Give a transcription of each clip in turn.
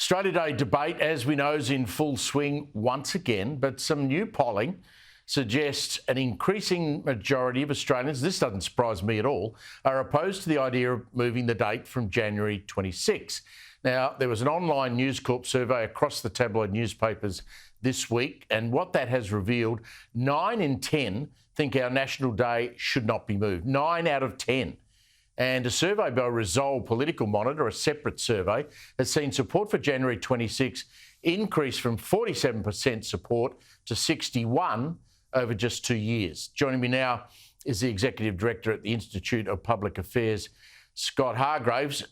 Australia Day debate, as we know, is in full swing once again, but some new polling suggests an increasing majority of Australians, this doesn't surprise me at all, are opposed to the idea of moving the date from January 26. Now, there was an online News Corp survey across the tabloid newspapers this week, and what that has revealed, 9 in 10 think our National Day should not be moved. 9 out of 10. And a survey by Resolve Political Monitor, a separate survey, has seen support for January 26 increase from 47% support to 61% over just 2 years. Joining me now is the Executive Director at the Institute of Public Affairs, Scott Hargreaves.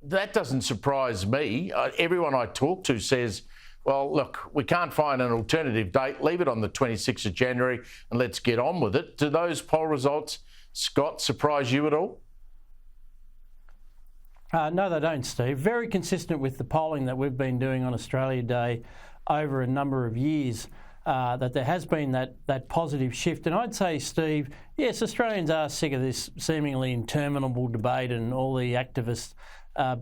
That doesn't surprise me. Everyone I talk to says, well, look, we can't find an alternative date. Leave it on the 26th of January and let's get on with it. Do those poll results, Scott, surprise you at all? No, they don't, Steve. Very consistent with the polling that we've been doing on Australia Day over a number of years, that there has been that positive shift. And I'd say, Steve, yes, Australians are sick of this seemingly interminable debate and all the activists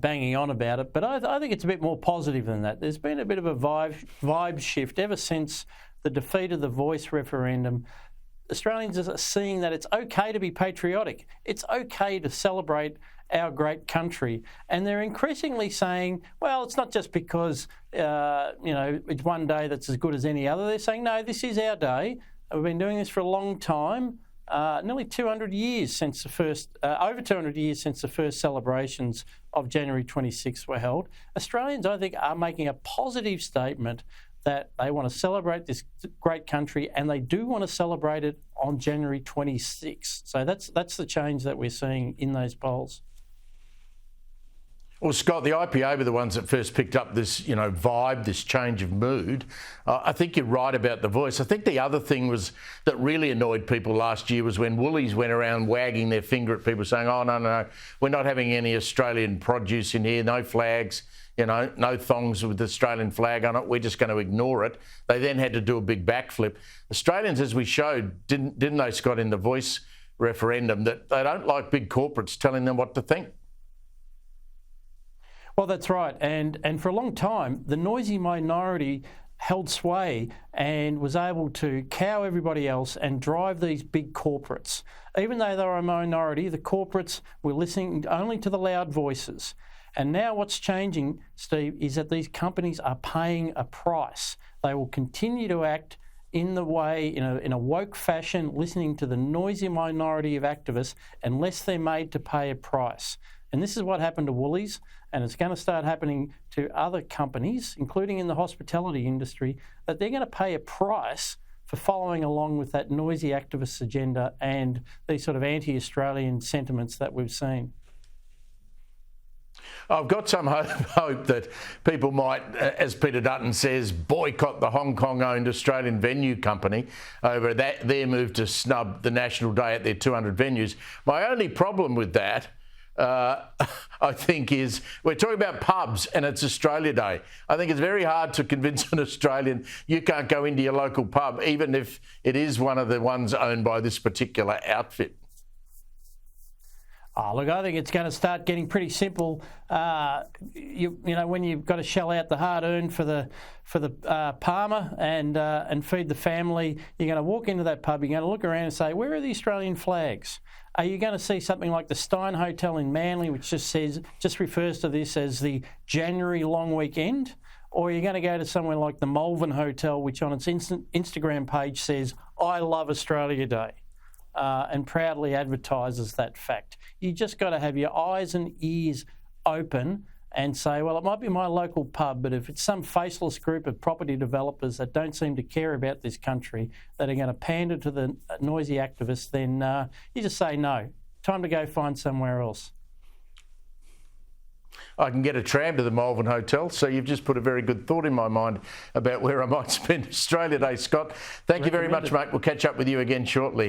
banging on about it. But I think it's a bit more positive than that. There's been a bit of a vibe shift ever since the defeat of the Voice referendum. Australians are seeing that it's okay to be patriotic. It's okay to celebrate our great country. And they're increasingly saying, well, it's not just because, it's one day that's as good as any other. They're saying, no, this is our day. We've been doing this for a long time, nearly 200 years since the first, over 200 years since the first celebrations of January 26 were held. Australians, I think, are making a positive statement that they want to celebrate this great country, and they do want to celebrate it on January 26. So that's the change that we're seeing in those polls. Well, Scott, the IPA were the ones that first picked up this, vibe, this change of mood. I think you're right about the Voice. I think the other thing was that really annoyed people last year was when Woolies went around wagging their finger at people saying, oh, no, we're not having any Australian produce in here, no flags, no thongs with the Australian flag on it. We're just going to ignore it. They then had to do a big backflip. Australians, as we showed, didn't they, Scott, in the Voice referendum, that they don't like big corporates telling them what to think. Well, that's right. And for a long time, the noisy minority held sway and was able to cow everybody else and drive these big corporates. Even though they were a minority, the corporates were listening only to the loud voices. And now what's changing, Steve, is that these companies are paying a price. They will continue to act in the way, in a woke fashion, listening to the noisy minority of activists, unless they're made to pay a price. And this is what happened to Woolies, and it's going to start happening to other companies, including in the hospitality industry, that they're going to pay a price for following along with that noisy activist agenda and these sort of anti-Australian sentiments that we've seen. I've got some hope that people might, as Peter Dutton says, boycott the Hong Kong-owned Australian venue company over their move to snub the National Day at their 200 venues. My only problem with that, I think, is we're talking about pubs and it's Australia Day. I think it's very hard to convince an Australian you can't go into your local pub, even if it is one of the ones owned by this particular outfit. Oh, look, I think it's going to start getting pretty simple. When you've got to shell out the hard-earned for the Palmer and feed the family, you're going to walk into that pub, you're going to look around and say, where are the Australian flags? Are you going to see something like the Stein Hotel in Manly, which just refers to this as the January long weekend? Or are you going to go to somewhere like the Malvern Hotel, which on its Instagram page says, I love Australia Day? And proudly advertises that fact. You just got to have your eyes and ears open and say, well, it might be my local pub, but if it's some faceless group of property developers that don't seem to care about this country, that are going to pander to the noisy activists, then you just say no. Time to go find somewhere else. I can get a tram to the Malvern Hotel, so you've just put a very good thought in my mind about where I might spend Australia Day, Scott. Thank you very much, mate. We'll catch up with you again shortly.